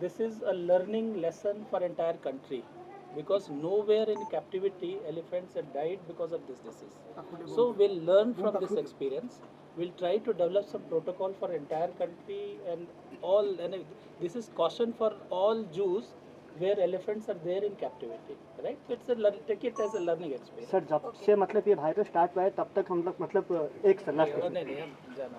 This is a learning lesson for entire country because nowhere in captivity elephants have died because of this disease. So we'll learn from this experience. We'll try to develop some protocol for entire country and all. And this is caution for all Jews where elephants are there in captivity, right? So it's take it as a learning experience. Sir जब से मतलब ये virus start हुआ है तब तक हम लोग मतलब एक सर लास्ट नहीं हम जाना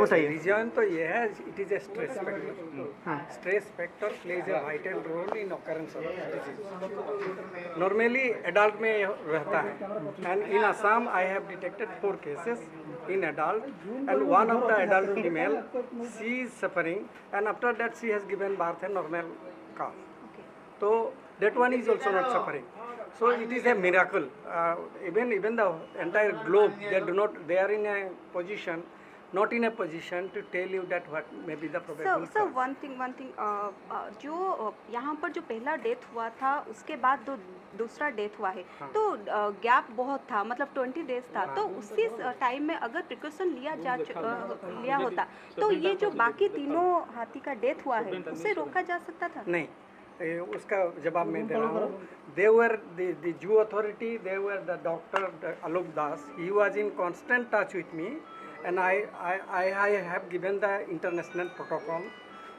बताइए। रीजन तो ये है, it is a stress factor. Stress factor plays a vital role in occurrence of disease. Normally adult में रहता है and in Assam I have detected 4 cases in adult and one of the adult female, she is suffering and after that she has given birth a normal calf. So that one is also not suffering. So it is a miracle. Even the entire globe, they are in a position, not in a position to tell you that what may be the probable. So one thing जो यहाँ पर जो पहला death हुआ था उसके बाद दूसरा डेथ हुआ है. हाँ. तो गैप बहुत था, मतलब 20 डेज था. हाँ. तो उसी टाइम में अगर प्रिकॉशन लिया होता तो ये जो बाकी तीनों हाथी का डेथ हुआ है उसे रोका जा सकता था. नहीं, उसका जवाब मैं दे रहा हूँ. They were the Jew authority, they were the doctor Alok Das. He was in constant touch with me, and I have given the international protocol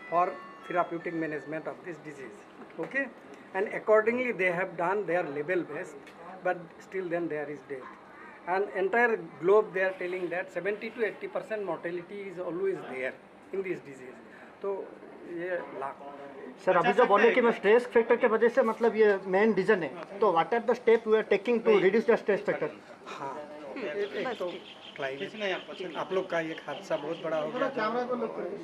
for therapeutic management of this disease. Okay, and accordingly they have done their level best, but still then there is death. And entire globe they are telling that 70 to 80% mortality is always there in this disease. तो ये lakh. Sir अभी जो बोले कि मैं stress factor के वजह से मतलब ये मेन रीजन है, तो what are the step we are taking to reduce the stress factor? हाँ, एक तो क्लाइमेट, आप लोग का एक हादसा बहुत बड़ा हो गया,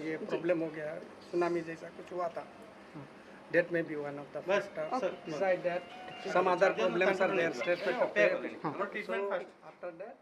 ये प्रॉब्लम हो गया, सुनामी जैसा कुछ हुआ था. That may be one of the factors. Besides that, some other problems are there. Stress factor. So after that.